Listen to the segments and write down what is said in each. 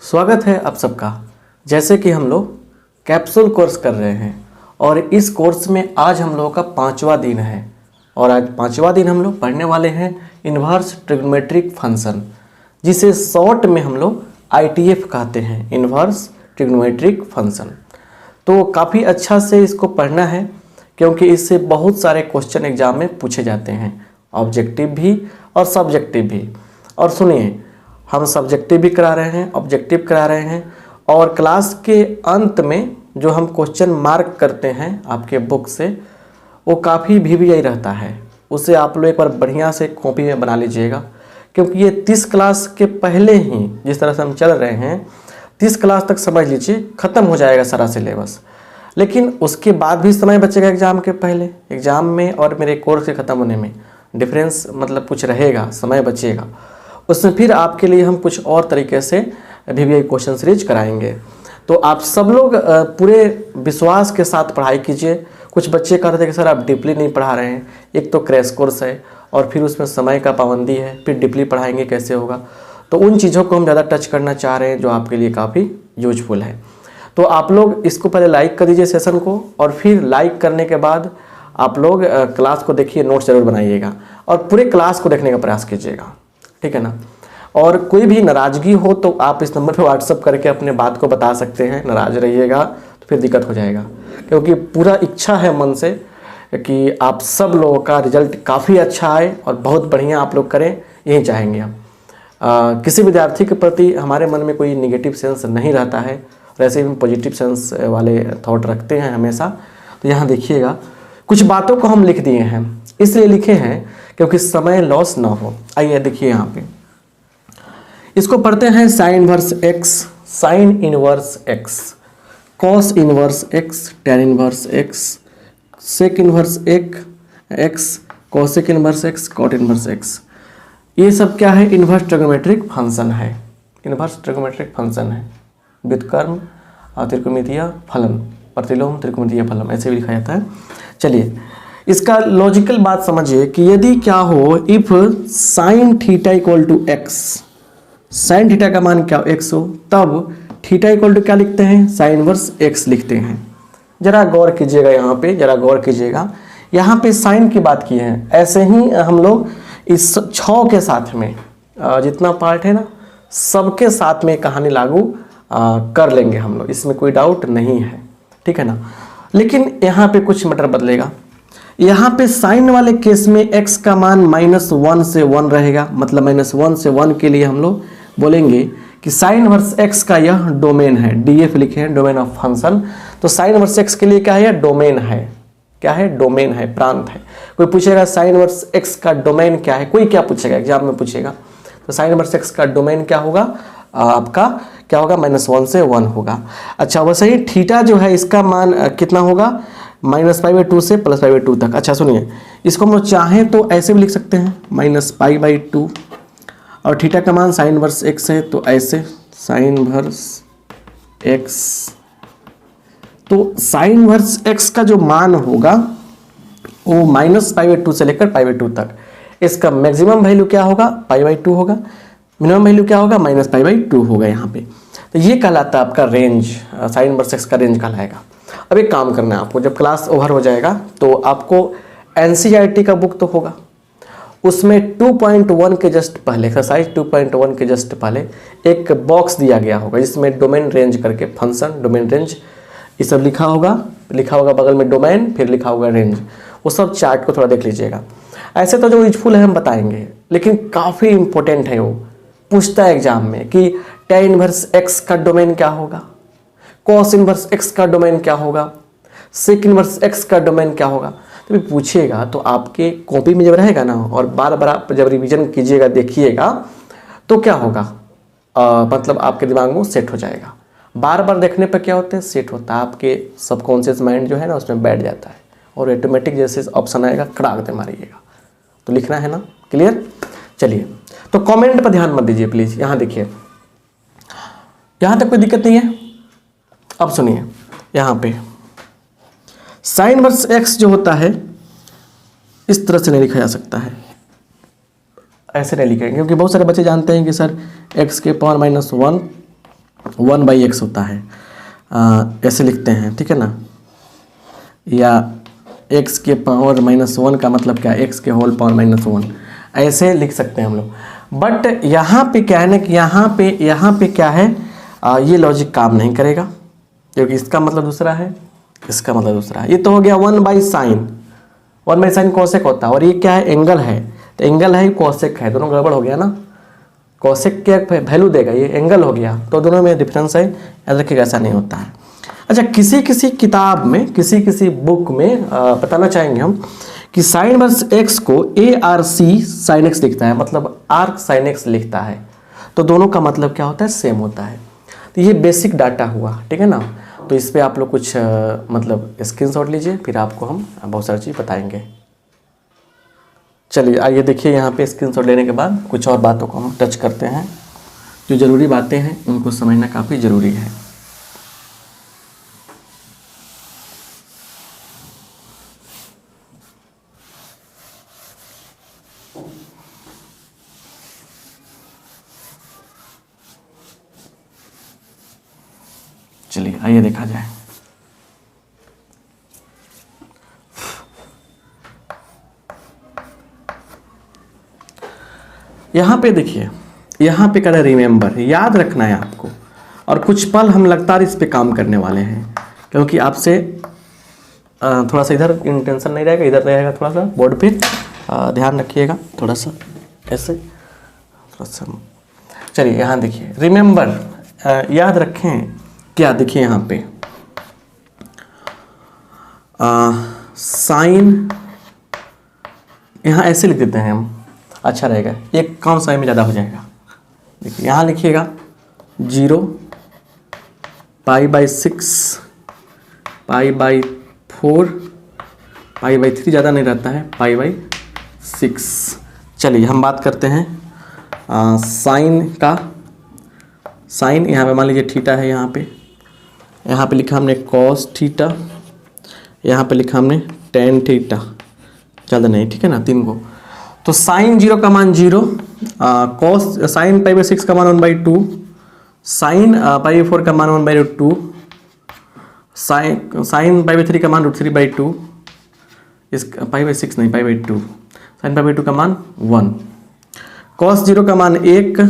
स्वागत है आप सबका। जैसे कि हम लोग कैप्सूल कोर्स कर रहे हैं और इस कोर्स में आज हम लोगों का 5वां दिन है और आज 5वां दिन हम लोग पढ़ने वाले हैं इन्वर्स ट्रिग्नोमेट्रिक फंक्शन, जिसे शॉर्ट में हम लोग ITF कहते हैं, इन्वर्स ट्रिग्नोमेट्रिक फंक्शन। तो काफ़ी अच्छा से इसको पढ़ना है क्योंकि इससे बहुत सारे क्वेश्चन एग्जाम में पूछे जाते हैं, ऑब्जेक्टिव भी और सब्जेक्टिव भी। और सुनिए, हम सब्जेक्टिव भी करा रहे हैं, ऑब्जेक्टिव करा रहे हैं और क्लास के अंत में जो हम क्वेश्चन मार्क करते हैं आपके बुक से, वो काफ़ी VVI रहता है। उसे आप लोग एक बार बढ़िया से कॉपी में बना लीजिएगा क्योंकि ये 30 क्लास के पहले ही जिस तरह से हम चल रहे हैं 30 क्लास तक समझ लीजिए ख़त्म हो जाएगा सारा सिलेबस। लेकिन उसके बाद भी समय बचेगा एग्ज़ाम के पहले। एग्ज़ाम में और मेरे कोर्स के ख़त्म होने में डिफरेंस मतलब कुछ रहेगा, समय बचेगा। उसमें फिर आपके लिए हम कुछ और तरीके से VVI क्वेश्चन सीरीज कराएंगे। तो आप सब लोग पूरे विश्वास के साथ पढ़ाई कीजिए। कुछ बच्चे कह रहे थे कि सर आप डीपली नहीं पढ़ा रहे हैं, एक तो क्रैश कोर्स है और फिर उसमें समय का पाबंदी है, फिर डीपली पढ़ाएंगे कैसे होगा। तो उन चीज़ों को हम ज़्यादा टच करना चाह रहे हैं जो आपके लिए काफ़ी यूजफुल है। तो आप लोग इसको पहले लाइक कर दीजिए सेशन को, और फिर लाइक करने के बाद आप लोग क्लास को देखिए, नोट्स ज़रूर बनाइएगा और पूरे क्लास को देखने का प्रयास कीजिएगा, ठीक है ना। और कोई भी नाराज़गी हो तो आप इस नंबर पे व्हाट्सअप करके अपने बात को बता सकते हैं। नाराज़ रहिएगा तो फिर दिक्कत हो जाएगा, क्योंकि पूरा इच्छा है मन से कि आप सब लोगों का रिजल्ट काफ़ी अच्छा आए और बहुत बढ़िया आप लोग करें, यही चाहेंगे हम। किसी विद्यार्थी के प्रति हमारे मन में कोई निगेटिव सेंस नहीं रहता है, वैसे ही हम पॉजिटिव सेंस वाले थॉट रखते हैं हमेशा। तो यहाँ देखिएगा, कुछ बातों को हम लिख दिए हैं, इसलिए लिखे हैं क्योंकि समय लॉस ना हो। आइए देखिए यहाँ पे इसको पढ़ते हैं। Sine inverse x, sine inverse x, cos inverse x, tan inverse x, sec inverse x, cosec inverse x, cot inverse x. ये सब क्या है? इनवर्स ट्रिग्नोमेट्रिक फंक्शन है। इनवर्स ट्रिग्नोमेट्रिक फंक्शन है। व्युत्क्रम त्रिकोणमितीय फलन, प्रतिलोम त्रिकोणमितीय फलन, ऐसे भी लिखा जाता है। चलिए इसका लॉजिकल बात समझिए कि यदि क्या हो, if sine theta equal to x, sine theta का मान क्या x हो, तब थीटा इक्वल टू क्या लिखते हैं? साइन इनवर्स x लिखते हैं। जरा गौर कीजिएगा, यहाँ पे जरा गौर कीजिएगा, यहाँ पे साइन की बात की है। ऐसे ही हम लोग इस 6 के साथ में जितना पार्ट है ना, सबके साथ में कहानी लागू कर लेंगे हम लोग, इसमें कोई डाउट नहीं है, ठीक है ना। लेकिन यहाँ पे कुछ मैटर बदलेगा। यहाँ पे साइन वाले केस में x का मान -1 से 1 रहेगा, मतलब -1 से 1 के लिए हम लोग बोलेंगे कि साइन इनवर्स x का यह डोमेन है। DF लिखे हैं, डोमेन ऑफ फंक्शन। तो साइन इनवर्स x के लिए क्या है? डोमेन है। क्या है? डोमेन है, प्रांत है। कोई पूछेगा साइन इनवर्स x का डोमेन क्या है, कोई क्या पूछेगा एग्जाम में पूछेगा, तो साइन इनवर्स x का डोमेन क्या होगा? आपका क्या होगा? -1 से 1 होगा। अच्छा, वैसे ही थीटा जो है इसका मान कितना होगा? -π/2 से +π/2 तक। अच्छा सुनिए, इसको हम लोग चाहें तो ऐसे भी लिख सकते हैं, -π/2, और थीटा का मान साइन इनवर्स x है तो ऐसे साइन इनवर्स x। तो साइन इनवर्स x का जो मान होगा वो -π/2 से लेकर π/2 तक। इसका मैक्सिमम वैल्यू क्या होगा? π/2 होगा। मिनिमम वैल्यू क्या होगा? -π/2 होगा यहाँ पे। तो ये कहलाता है आपका रेंज, साइन इनवर्स x का रेंज कहलाएगा। अब एक काम करना है आपको, जब क्लास ओवर हो जाएगा तो आपको NCERT का बुक तो होगा, उसमें 2.1 के जस्ट पहले, एक्सरसाइज 2.1 के जस्ट पहले एक बॉक्स दिया गया होगा जिसमें डोमेन रेंज करके फंक्शन, डोमेन रेंज ये सब लिखा होगा बगल में डोमेन, फिर लिखा होगा रेंज। वो सब चार्ट को थोड़ा देख लीजिएगा। ऐसे तो जो यूजफुल है हम बताएंगे, लेकिन काफ़ी इंपॉर्टेंट है, वो पूछता है एग्जाम में कि tan इनवर्स x का डोमेन क्या होगा, cos इनवर्स x का डोमेन क्या होगा, sec इनवर्स x का डोमेन क्या होगा। तो भी पूछेगा तो आपके कॉपी में जब रहेगा ना, और बार बार आप जब रिवीजन कीजिएगा देखिएगा तो क्या होगा, मतलब आपके दिमाग में सेट हो जाएगा। बार बार देखने पर क्या होता है? सेट होता है, आपके सबकॉन्शियस माइंड जो है ना उसमें बैठ जाता है और ऑटोमेटिक जैसे ऑप्शन आएगा खड़ाक दे मारिएगा। तो लिखना है ना, क्लियर। चलिए, तो कमेंट पर ध्यान मत दीजिए प्लीज़। यहाँ देखिए, यहाँ तक कोई दिक्कत नहीं है। अब सुनिए, यहाँ पे साइन इनवर्स x जो होता है इस तरह से नहीं लिखा जा सकता है, ऐसे नहीं लिखेंगे, क्योंकि बहुत सारे बच्चे जानते हैं कि सर x के पावर -1 1/x होता है, ऐसे लिखते हैं, ठीक है ना। या x के पावर -1 का मतलब क्या है, x के होल पावर -1, ऐसे लिख सकते हैं हम लोग। बट यहाँ पे क्या है ना कि यहाँ पे क्या है, ये लॉजिक काम नहीं करेगा, क्योंकि इसका मतलब दूसरा है, इसका मतलब दूसरा है। ये तो हो गया 1/sin, 1/sin कोसेक होता है, और ये क्या है, एंगल है, तो एंगल है कोसेक है, दोनों गड़बड़ हो गया ना। कोसेक क्या वैल्यू देगा, ये एंगल हो गया, तो दोनों में डिफरेंस है, याद रखिएगा, ऐसा नहीं होता है। अच्छा, किसी किसी किताब में, किसी किसी बुक में बताना चाहेंगे हम कि साइन वर्स x को ARC sin x लिखता है, मतलब आर्क sin x लिखता है, तो दोनों का मतलब क्या होता है, सेम होता है। तो ये बेसिक डाटा हुआ, ठीक है ना। तो इस पे आप लोग कुछ मतलब स्क्रीनशॉट लीजिए, फिर आपको हम बहुत सारी चीज़ बताएंगे। चलिए आइए देखिए, यहाँ पे स्क्रीनशॉट लेने के बाद कुछ और बातों को हम टच करते हैं। जो ज़रूरी बातें हैं उनको समझना काफ़ी ज़रूरी है। चलिए आइए देखा जाए। यहाँ पे देखिए, यहाँ पे करें रिमेंबर, याद रखना है आपको, और कुछ पल हम लगातार इस पे काम करने वाले हैं, क्योंकि आपसे थोड़ा सा इधर इंटेंशन नहीं रहेगा, इधर रहेगा थोड़ा सा बोर्ड पे, ध्यान रखिएगा थोड़ा सा, ऐसे थोड़ा सा। चलिए यहाँ देखिए, रिमेंबर, याद रखें क्या, देखिए यहाँ पे साइन, यहाँ ऐसे लिख देते हैं हम, अच्छा रहेगा, एक कौन सा में ज़्यादा हो जाएगा। देखिए यहाँ लिखिएगा 0, π/6, π/4, π/3 ज़्यादा नहीं रहता है, π/6। चलिए हम बात करते हैं साइन का। साइन यहाँ पे मान लीजिए थीटा है, यहाँ पे लिखा हमने cos थीटा, यहाँ पे लिखा हमने tan थीटा, ज़्यादा नहीं, ठीक है ना, 3 को। तो साइन 0 का मान 0, कॉस साइन π/6 का मान 1/2, साइन π/4 का मान 1/2, साइन π/3 का मान √3/2, इस π/6 नहीं, π/2, साइन π/2 का मान 1, कॉस 0 का मान 1,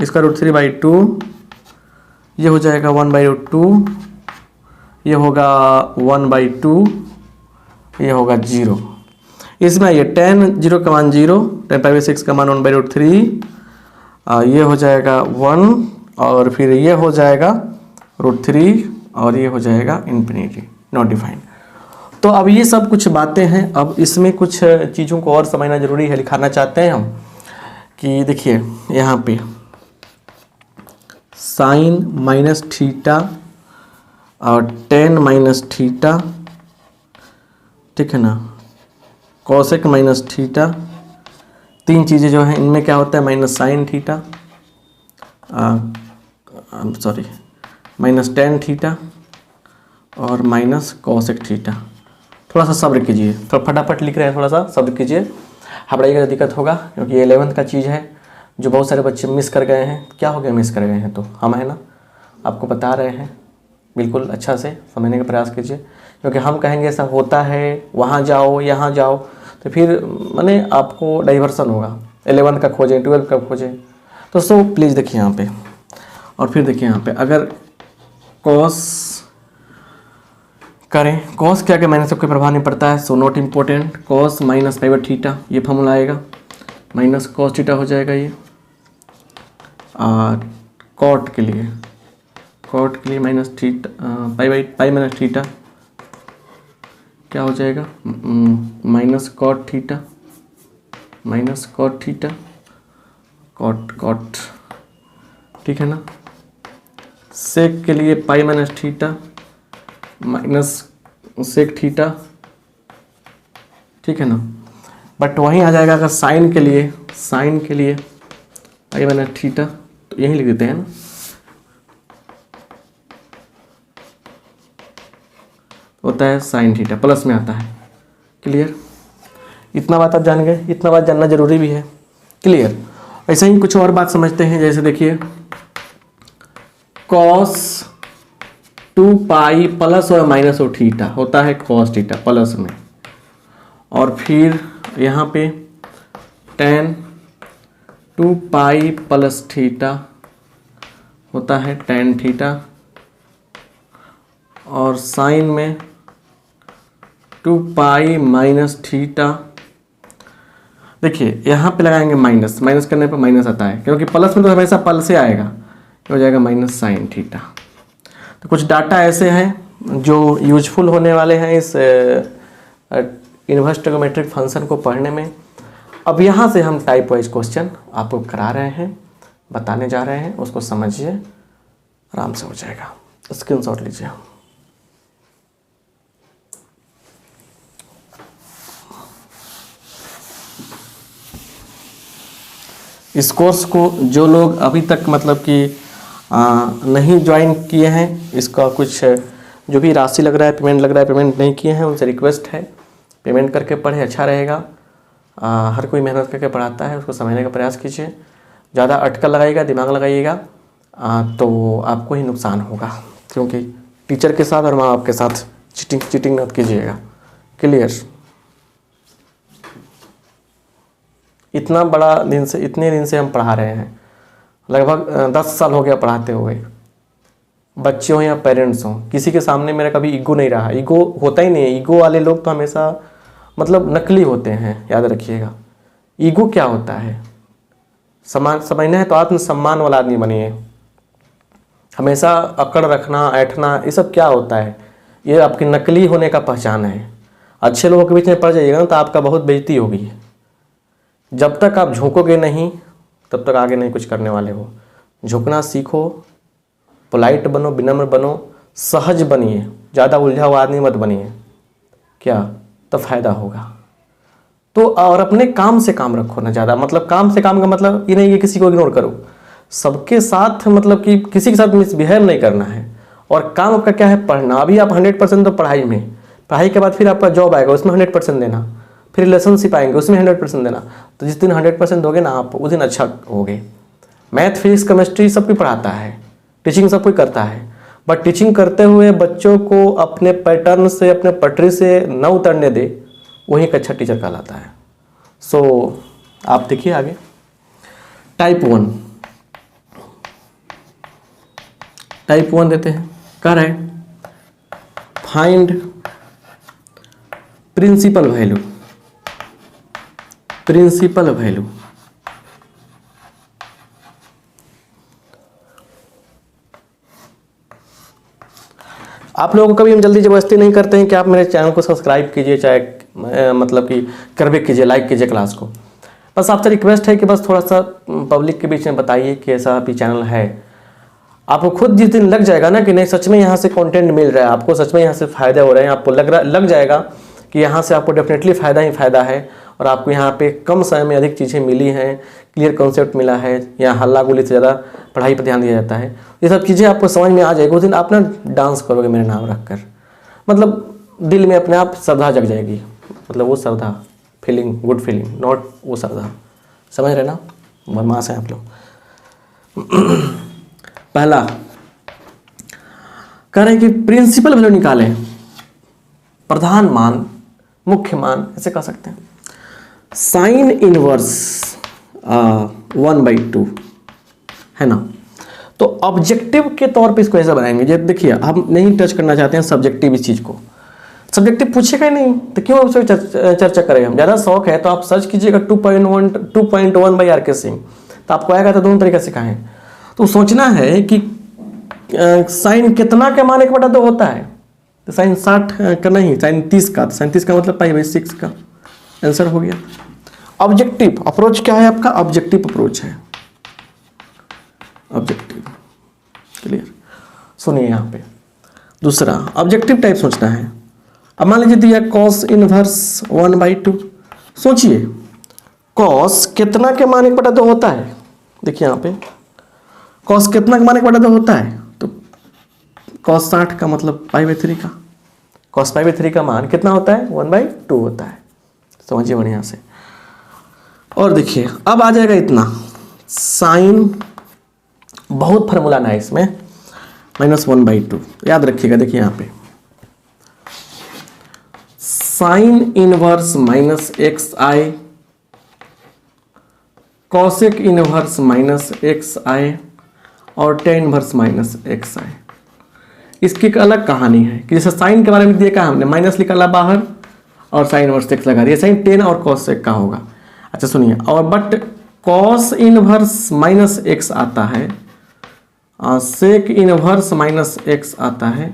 इसका √3/2, ये हो जाएगा 1/2, ये होगा 1/2, ये होगा 0। इसमें ये tan 0 का मान 0, tan π/6 का मान 1/3, ये हो जाएगा 1, और फिर ये हो जाएगा √3, और ये हो जाएगा इन्फिनिटी, नॉट डिफाइंड। तो अब ये सब कुछ बातें हैं, अब इसमें कुछ चीज़ों को और समझना जरूरी है, लिखाना चाहते हैं हम कि देखिए यहाँ पे साइन माइनस थीटा और tan माइनस थीटा, ठीक है ना, कॉसेक माइनस थीटा, 3 चीज़ें जो हैं इनमें क्या होता है, minus sine theta, sorry minus tan theta और माइनस कॉसेक थीटा। थोड़ा सा सब्र कीजिए, थोड़ा फटाफट लिख रहे हैं, थोड़ा सा सब्र कीजिए, हबड़ाइएगा तो दिक्कत होगा, क्योंकि ये 11th का चीज़ है जो बहुत सारे बच्चे मिस कर गए हैं। क्या हो गया मिस कर गए हैं, तो हम है ना आपको बता रहे हैं, बिल्कुल अच्छा से समझने का प्रयास कीजिए, क्योंकि हम कहेंगे ऐसा होता है, वहाँ जाओ यहाँ जाओ, तो फिर माने आपको डाइवर्सन होगा, 11th का खोजें, 12th का खोजें। तो सो प्लीज़ देखिए यहाँ पे, और फिर देखिए यहाँ पे अगर कॉस करें, कॉस क्या क्या माइनस सबके प्रभाव नहीं पड़ता है, so not important. Cos minus π/थीटा, ये फॉर्मूला आएगा, माइनस कॉस थीटा हो जाएगा ये, और कॉट के लिए माइनस थीटा, पाई माइनस थीटा क्या हो जाएगा, माइनस कॉट थीटा, कॉट, ठीक है ना। सेक के लिए pi minus theta minus sec theta, ठीक है ना। बट वहीं आ जाएगा अगर साइन के लिए पाई माइनस थीटा, तो यहीं लिख देते हैं ना, होता है साइन थीटा, प्लस में आता है। क्लियर, इतना बात आप जान गए, इतना बात जानना जरूरी भी है। क्लियर, ऐसे ही कुछ और बात समझते हैं, जैसे देखिए कॉस 2 पाई प्लस और माइनस और थीटा होता है कॉस थीटा प्लस में, और फिर यहाँ पे tan 2 पाई प्लस थीटा होता है tan थीटा, और साइन में 2 पाई माइनस थीटा। देखिए यहाँ पे लगाएंगे माइनस, माइनस करने पर माइनस आता है क्योंकि प्लस में तो हमेशा पल से आएगा, हो जाएगा माइनस साइन थीटा। तो कुछ डाटा ऐसे हैं जो यूजफुल होने वाले हैं इस इन्वर्स ट्रिग्नोमेट्रिक फंक्शन को पढ़ने में। अब यहाँ से हम टाइप वाइज क्वेश्चन आपको करा रहे हैं, बताने जा रहे हैं, उसको समझिए, आराम से हो जाएगा। स्क्रीनशॉट लीजिए। इस कोर्स को जो लोग अभी तक मतलब कि नहीं ज्वाइन किए हैं, इसका कुछ जो भी राशि लग रहा है, पेमेंट लग रहा है, पेमेंट नहीं किए हैं, उनसे रिक्वेस्ट है पेमेंट करके पढ़े, अच्छा रहेगा। हर कोई मेहनत करके पढ़ाता है, उसको समझने का प्रयास कीजिए। ज़्यादा अटकल लगाइएगा, दिमाग लगाइएगा तो आपको ही नुकसान होगा, क्योंकि टीचर के साथ और माँ बाप के साथ चीटिंग मत कीजिएगा। क्लियर? इतना बड़ा दिन से, इतने दिन से हम पढ़ा रहे हैं, लगभग 10 साल हो गया पढ़ाते हुए। बच्चे हों या पेरेंट्स हों, किसी के सामने मेरा कभी ईगो नहीं रहा, ईगो होता ही नहीं है। ईगो वाले लोग तो हमेशा मतलब नकली होते हैं, याद रखिएगा। ईगो क्या होता है? सम्मान समझना है तो आत्मसम्मान वाला आदमी बनिए। हमेशा अकड़ रखना, ऐठना, ये सब क्या होता है? ये आपकी नकली होने का पहचान है। अच्छे लोगों के बीच में पड़ जाइएगा ना तो आपका बहुत बेइज्जती होगी। जब तक आप झुकोगे नहीं तब तक आगे नहीं कुछ करने वाले हो। झुकना सीखो, पोलाइट बनो, विनम्र बनो, सहज बनिए, ज़्यादा उलझा हुआ आदमी मत बनिए। क्या? तो फायदा होगा। तो और अपने काम से काम रखो ना ज़्यादा, मतलब काम से काम का मतलब ये नहीं कि किसी को इग्नोर करो, सबके साथ मतलब कि किसी के साथ मिसबिहेव नहीं करना है। और काम आपका क्या है? पढ़ना। अभी आप 100% तो पढ़ाई में, पढ़ाई के बाद फिर आपका जॉब आएगा, उसमें 100% देना, फिर रिलेशनशिप आएंगे, उसमें 100% देना। तो जिस दिन 100% दोगे ना आप, उस दिन अच्छा होगे। मैथ, फिजिक्स, केमिस्ट्री सब कोई पढ़ाता है, टीचिंग सब कोई करता है, बट टीचिंग करते हुए बच्चों को अपने पैटर्न से, अपने पटरी से न उतरने दे, वही एक अच्छा टीचर कहलाता है। सो आप देखिए आगे। टाइप 1 देते हैं, कर है find principal value. Principal value आप लोगों को कभी हम जल्दी जबरदस्ती नहीं करते हैं कि आप मेरे चैनल को सब्सक्राइब कीजिए, चाहे मतलब कि करवे कीजिए, लाइक कीजिए क्लास को। बस आपसे रिक्वेस्ट है कि बस थोड़ा सा पब्लिक के बीच में बताइए कि ऐसा भी चैनल है। आपको खुद जिस दिन लग जाएगा ना कि नहीं सच में यहाँ से कंटेंट मिल रहा है, आपको सच में यहाँ से फ़ायदे हो रहे हैं, आपको लग जाएगा कि यहाँ से आपको डेफिनेटली फ़ायदा ही फ़ायदा है, और आपको यहाँ पे कम समय में अधिक चीज़ें मिली हैं, क्लियर कॉन्सेप्ट मिला है, यहाँ हल्ला गुल्ली से ज़्यादा पढ़ाई पर ध्यान दिया जाता है, ये सब चीज़ें आपको समझ में आ जाएगी। उस दिन आप ना डांस करोगे मेरा नाम रखकर, मतलब दिल में अपने आप श्रद्धा जग जाएगी, मतलब वो श्रद्धा, फीलिंग, गुड फीलिंग, नॉट वो श्रद्धा। समझ रहे ना? बदमाश हैं आप लोग। पहला कह रहे हैं कि प्रिंसिपल वैल्यू निकालें, प्रधान मान, मुख्य मान, ऐसे कह सकते हैं। साइन इनवर्स 1/2 है ना। तो ऑब्जेक्टिव के तौर पे इसको ऐसा बनाएंगे। ये देखिए, हम नहीं टच करना चाहते हैं सब्जेक्टिव इस चीज़ को। सब्जेक्टिव पूछेगा ही नहीं तो क्यों उस पर चर्चा करें हम? ज़्यादा शौक है तो आप सर्च कीजिएगा 2.1 बाई RK सिंह, तो आपको आएगा। तो दोनों तरीके से कहें तो सोचना है कि साइन कितना के मान 1/2 होता है। तो साइन 60 का नहीं, साइन 30 का। साइन 30 का मतलब π/6 का आंसर हो गया। ऑब्जेक्टिव अप्रोच क्या है आपका? ऑब्जेक्टिव अप्रोच है, ऑब्जेक्टिव। क्लियर? सुनिए यहाँ पे दूसरा ऑब्जेक्टिव टाइप सोचना है। अब मान लीजिए दिया कॉस इनवर्स 1/2। सोचिए कॉस कितना के मान 1/2 होता है? देखिए यहाँ पे कॉस कितना के मान 1/2 होता है? तो कॉस 60 का मतलब π/3 का। कॉस π/3 का मान कितना होता है? 1/2 होता है। समझिए बढ़िया से। और देखिए अब आ जाएगा इतना साइन, बहुत फार्मूला ना है इसमें। -1/2। याद रखिएगा, देखिए यहाँ पे sine inverse -xi, cosec inverse -xi और टेन इनवर्स -xi। इसकी एक अलग कहानी है कि जैसे साइन के बारे में देखा हमने, माइनस निकाला बाहर और साइन इनवर्स x लगा दिया, साइन टेन और कॉसेक का होगा। अच्छा सुनिए, और बट कॉस इनवर्स -x आता है, सेक इनवर्स -x आता है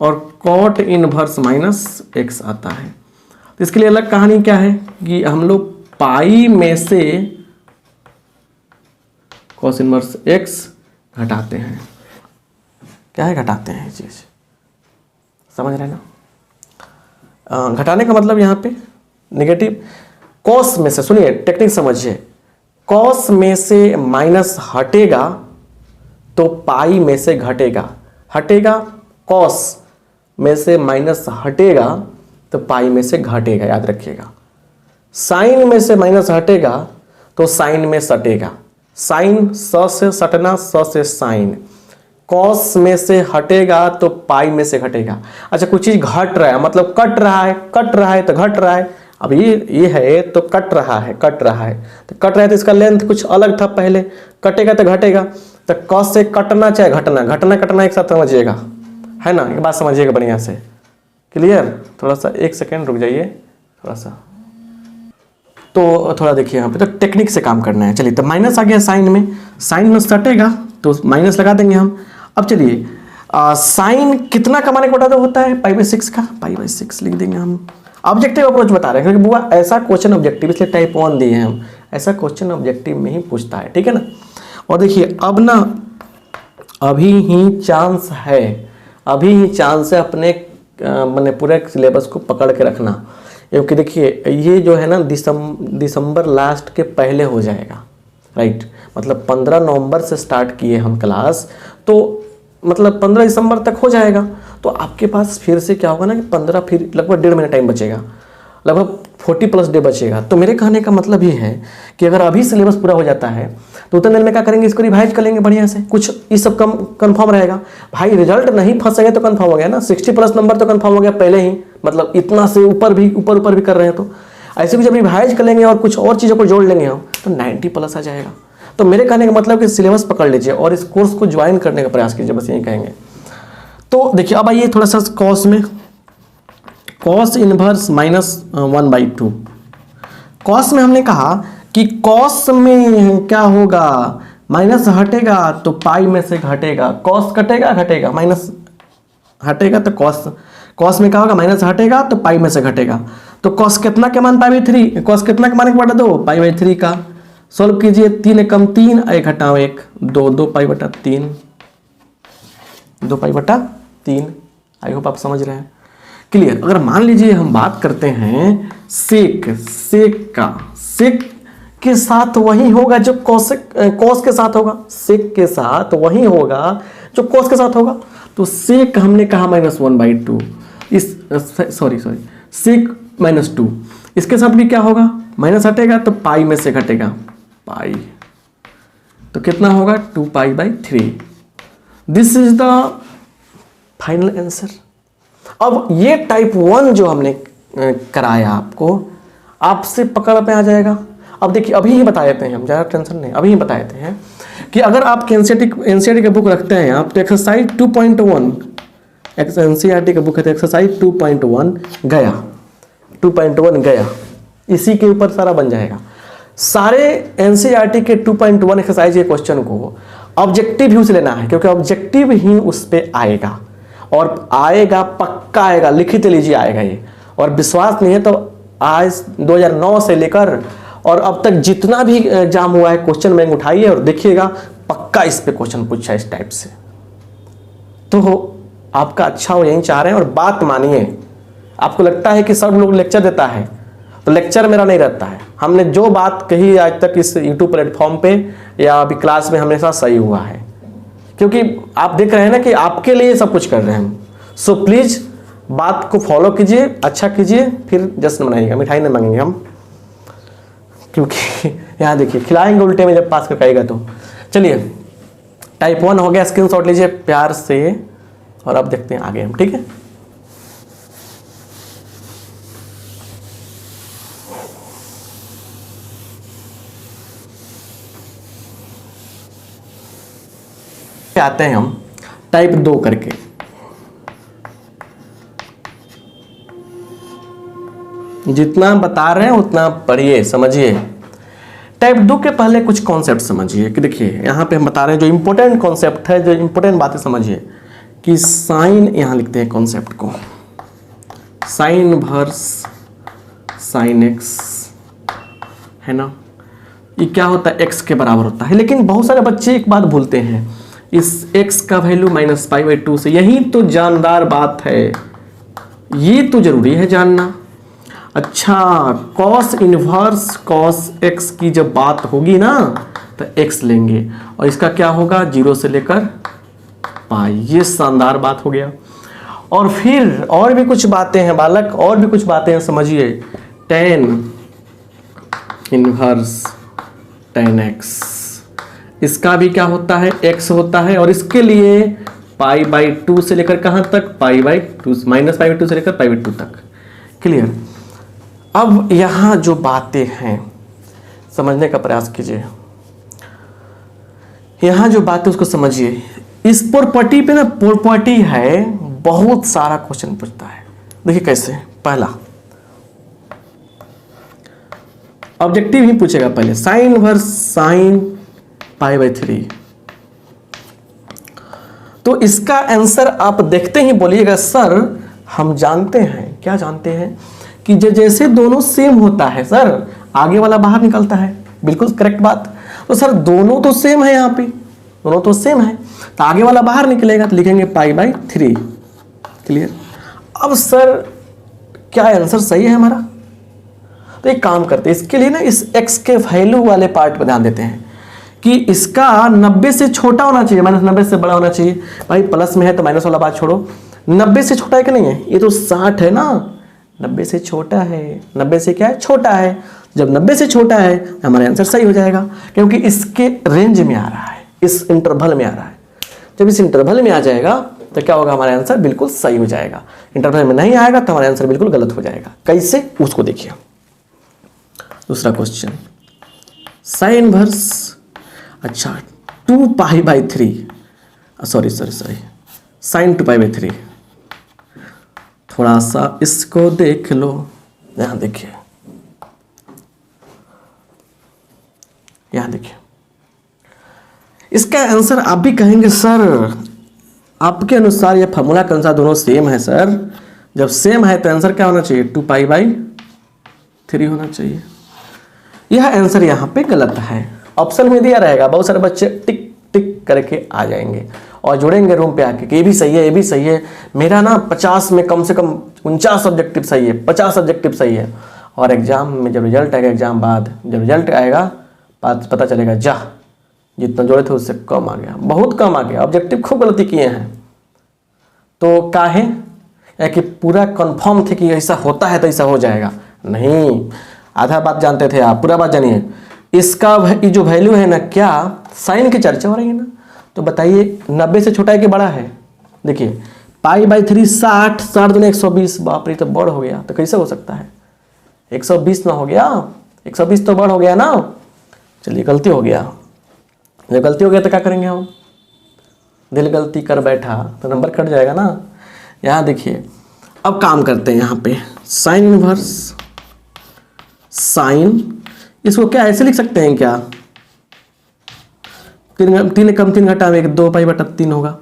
और कॉट इनवर्स -x आता है। तो इसके लिए अलग कहानी क्या है कि हम लोग पाई में से कॉस इनवर्स x घटाते हैं। क्या है? घटाते हैं। चीज़ समझ रहे ना? घटाने का मतलब यहाँ पे नेगेटिव कॉस में से, सुनिए टेक्निक समझिए, कॉस में से माइनस हटेगा तो पाई में से घटेगा, हटेगा, कॉस में से माइनस हटेगा तो पाई में से घटेगा। याद रखिएगा, साइन में से माइनस हटेगा तो साइन में सटेगा, साइन स से सटना, स से साइन, कॉस में से हटेगा तो पाई में से घटेगा। अच्छा कुछ चीज घट रहा है मतलब कट रहा है, कट रहा है तो घट रहा है। अब ये है तो कट रहा है, कट रहा है तो कट रहा है तो इसका लेंथ कुछ अलग था पहले, कटेगा तो घटेगा। तो कॉस से कटना चाहे घटना, घटना कटना एक साथ समझिएगा, है ना? एक बात समझिएगा बढ़िया से, क्लियर? थोड़ा सा एक सेकेंड रुक जाइए थोड़ा सा, तो थोड़ा देखिए यहाँ पे, तो टेक्निक से काम करना है। चलिए, तो माइनस आ गया साइन में, साइन में सटेगा तो माइनस लगा देंगे हम। अब चलिए, साइन कितना का माने बटा दो होता है? π/6 का, π/6 लिख देंगे हम। ऑब्जेक्टिव अप्रोच बता रहे हैं क्योंकि बुआ ऐसा क्वेश्चन ऑब्जेक्टिव, इसलिए टाइप 1 दिए हैं हम, ऐसा क्वेश्चन ऑब्जेक्टिव में ही पूछता है, ठीक है ना? और देखिए अब ना अभी ही चांस है, अभी ही चांस है अपने मैंने पूरे सिलेबस को पकड़ के रखना, क्योंकि देखिए ये जो है ना दिसंबर लास्ट के पहले हो जाएगा, राइट? मतलब 15 नवंबर से स्टार्ट किए हम क्लास, तो मतलब 15 दिसंबर तक हो जाएगा। तो आपके पास फिर से क्या होगा ना कि 15 फिर लगभग 1.5 महीना टाइम बचेगा, लगभग 40+ डे बचेगा। तो मेरे कहने का मतलब ये है कि अगर अभी सिलेबस पूरा हो जाता है तो उतने दिन में क्या करेंगे, इसको रिवाइज कर लेंगे बढ़िया से, कुछ ये सब कंफर्म रहेगा। भाई रिजल्ट नहीं फंसेंगे तो कंफर्म हो गया ना, 60+ नंबर तो कंफर्म हो गया पहले ही, मतलब इतना से ऊपर भी कर रहे हैं। तो ऐसे भी जब रिवाइज कर लेंगे और कुछ और चीज़ों को जोड़ लेंगे हम तो 90+ आ जाएगा। तो मेरे कहने का मतलब कि सिलेबस पकड़ लीजिए और इस कोर्स को ज्वाइन करने का प्रयास कीजिए, बस यही कहेंगे। तो देखिए अब आइए थोड़ा सा कॉस में, कॉस इनवर्स -1/2। कॉस में हमने कहा कि कॉस में क्या होगा, माइनस हटेगा तो पाई में से घटेगा, कॉस कटेगा घटेगा, माइनस हटेगा तो कॉस, कॉस में क्या होगा, माइनस हटेगा तो पाई में से घटेगा। तो कॉस कितना के मान π/3, कॉस कितना के मान के बटा 2 π/3 का। सॉल्व कीजिए, 3 एकम 3, 1 घटाओ 1, 2 π/3, 2 π/3। आई होप आप समझ रहे हैं, क्लियर? अगर मान लीजिए हम बात करते हैं सेक, सेक का, सेक के साथ वही होगा जो कॉस के साथ होगा, सेक के साथ वही होगा जो कॉस के साथ होगा। तो सेक हमने कहा -1/2, इस सॉरी सेक -2, इसके साथ भी क्या होगा, माइनस हटेगा तो पाई में से घटेगा, पाई, तो कितना होगा 2π/3। This is the final answer. अब ये टाइप 1 जो हमने कराया आपको, आपसे पकड़ में आ जाएगा। अब देखिए अभी ही बता देते हैं हम, ज़्यादा टेंशन नहीं, अभी ही बता देते हैं कि अगर आप एनसीईआरटी का बुक रखते हैं आप, तो एक्सरसाइज 2.1 एनसीईआरटी का बुक है तो एक्सरसाइज 2.1 गया, 2.1 गया, इसी के ऊपर सारा बन जाएगा। सारे एनसीईआरटी के 2.1 एक्सरसाइज के क्वेश्चन को ऑब्जेक्टिव ही उसे लेना है, क्योंकि ऑब्जेक्टिव ही उस पर आएगा और आएगा, पक्का आएगा, लिखित लीजिए आएगा ये। और विश्वास नहीं है तो आज 2009 से लेकर और अब तक जितना भी एग्जाम हुआ है क्वेश्चन बैंक उठाइए और देखिएगा, पक्का इस पे क्वेश्चन पूछा है इस टाइप से। तो आपका अच्छा हो यही चाह रहे हैं। और बात मानिए, आपको लगता है कि सब लोग लेक्चर देता है, तो लेक्चर मेरा नहीं रहता है। हमने जो बात कही आज तक इस यूट्यूब प्लेटफॉर्म पे या अभी क्लास में हमेशा सही हुआ है, क्योंकि आप देख रहे हैं ना कि आपके लिए सब कुछ कर रहे हैं हम। सो प्लीज़ बात को फॉलो कीजिए, अच्छा कीजिए, फिर जश्न मनाइएगा, मिठाई नहीं मांगेंगे हम, क्योंकि यहाँ देखिए खिलाएंगे उल्टे में जब पास करके आएगा तो। चलिए टाइप 1 हो गया, स्क्रीनशॉट लीजिए प्यार से। और अब देखते हैं आगे हम, ठीक है। आते हैं हम टाइप 2 करके। जितना बता रहे हैं उतना पढ़िए, समझिए। टाइप 2 के पहले कुछ कॉन्सेप्ट समझिए कि देखिए यहाँ पे हम बता रहे हैं जो इंपॉर्टेंट कॉन्सेप्ट है, जो इंपॉर्टेंट बातें समझिए कि साइन, यहाँ लिखते हैं कॉन्सेप्ट को, साइन इनवर्स साइन एक्स है ना, ये क्या होता है, एक्स के बराबर होता है। लेकिन बहुत सारे बच्चे एक बात भूलते हैं, इस x का वैल्यू -π/2 से, यही तो जानदार बात है, ये तो जरूरी है जानना। अच्छा, cos इनवर्स cos x की जब बात होगी ना तो x लेंगे और इसका क्या होगा 0 से लेकर π, ये शानदार बात हो गया। और फिर और भी कुछ बातें हैं बालक, और भी कुछ बातें हैं, समझिए। tan इनवर्स tan x, इसका भी क्या होता है, x होता है। और इसके लिए π/2 से लेकर कहाँ तक, π/2 -π/2 से लेकर π/2 तक। क्लियर। अब यहाँ जो बातें हैं समझने का प्रयास कीजिए, यहाँ जो बातें उसको समझिए। इस प्रॉपर्टी पे ना, प्रॉपर्टी है, बहुत सारा क्वेश्चन पूछता है। देखिए कैसे, पहला ऑब्जेक्टिव ही पूछेगा पहले, साइन इनवर्स साइन π/3। तो इसका आंसर आप देखते ही बोलिएगा सर हम जानते हैं, क्या जानते हैं कि जैसे दोनों सेम होता है सर, आगे वाला बाहर निकलता है। बिल्कुल करेक्ट बात। तो सर दोनों तो सेम है, यहाँ पे दोनों तो सेम है, तो आगे वाला बाहर निकलेगा, तो लिखेंगे π/3। क्लियर। अब सर क्या आंसर सही है हमारा? तो एक काम करते हैं, इसके लिए ना इस x के वैल्यू वाले पार्ट पर ध्यान देते हैं कि इसका 90 से छोटा होना चाहिए, -90 से बड़ा होना चाहिए। भाई प्लस में है तो माइनस वाला बात छोड़ो, 90 से छोटा है कि नहीं है, ये तो 60 है ना, 90 से छोटा है, 90 से क्या है, छोटा है। जब 90 से छोटा है हमारा आंसर सही हो जाएगा, क्योंकि इसके रेंज में आ रहा है, इस इंटरवल में आ रहा है। जब इस इंटरवल में आ जाएगा तो क्या होगा, हमारा आंसर बिल्कुल सही हो जाएगा। इंटरवल में नहीं आएगा तो हमारा आंसर बिल्कुल गलत हो जाएगा। कैसे, उसको देखिए। दूसरा क्वेश्चन, साइन इनवर्स, अच्छा 2π/3, सॉरी साइन 2π/3। थोड़ा सा इसको देख लो, यहाँ देखिए, यहाँ देखिए। इसका आंसर आप भी कहेंगे सर आपके अनुसार ये फार्मूला के अनुसार दोनों सेम है सर। जब सेम है तो आंसर क्या होना चाहिए, 2π/3 होना चाहिए। यह आंसर यहाँ पे गलत है, ऑप्शन में दिया रहेगा। बहुत सारे बच्चे टिक टिक करके आ जाएंगे और जुड़ेंगे रूम पे आके कि ये भी सही है, ये भी सही है। मेरा ना 50 में कम से कम 49 ऑब्जेक्टिव सही है, 50 ऑब्जेक्टिव सही है। और एग्जाम में जब रिजल्ट आएगा, एग्जाम बाद जब रिजल्ट आएगा पता चलेगा जा जितना जोड़े थे उससे कम आ गया, बहुत कम आ गया, ऑब्जेक्टिव खूब गलती किए हैं। तो काहे या कि पूरा कंफर्म थे कि ऐसा होता है तो ऐसा हो जाएगा, नहीं, आधा बात जानते थे आप, पूरा बात जानिए। इसका जो वैल्यू है ना, क्या साइन की चर्चा हो रही है ना, तो बताइए 90 से छोटा है कि बड़ा है? देखिए π/3 60, 60 120, बाप रे तो बड़ हो गया, तो कैसे हो सकता है 120 ना हो गया, 120 तो बड़ हो गया ना। चलिए गलती हो गया, जब गलती हो गया तो क्या करेंगे हम, दिल गलती कर बैठा तो नंबर कट जाएगा ना। यहाँ देखिए, अब काम करते हैं यहाँ पे, साइन इनवर्स साइन, इसको क्या ऐसे लिख सकते हैं क्या, 3 कम 3 घटा में 2π/3 होगा।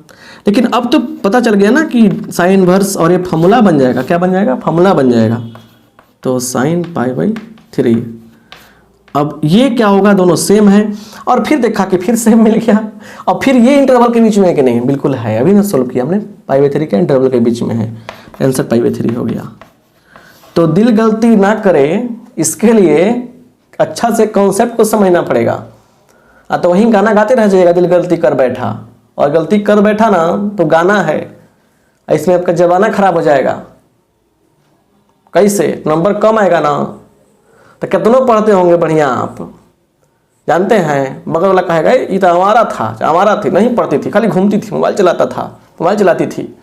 लेकिन अब तो पता चल गया ना कि साइन इनवर्स और ये फॉर्मूला बन जाएगा, क्या बन जाएगा, फॉर्मूला बन जाएगा। तो साइन π/3, अब ये क्या होगा, दोनों सेम है। और फिर देखा कि फिर सेम मिल गया, और फिर ये इंटरवल के बीच में है कि नहीं, बिल्कुल है, अभी ना सोल्व किया हमने, π/3 के इंटरवल के बीच में है, आंसर π/3 हो गया। तो दिल गलती ना करे, इसके लिए अच्छा से कॉन्सेप्ट को समझना पड़ेगा। तो वहीं गाना गाते रह जाइएगा, दिल गलती कर बैठा, और गलती कर बैठा ना तो गाना है, इसमें आपका जमाना खराब हो जाएगा। कैसे, नंबर कम आएगा ना, तो कितनों पढ़ते होंगे बढ़िया आप, जानते हैं, बगल वाला कहेगा ये तो हमारा था, हमारा थी, नहीं पढ़ती थी, खाली घूमती थी, मोबाइल चलाता था, मोबाइल चलाती थी।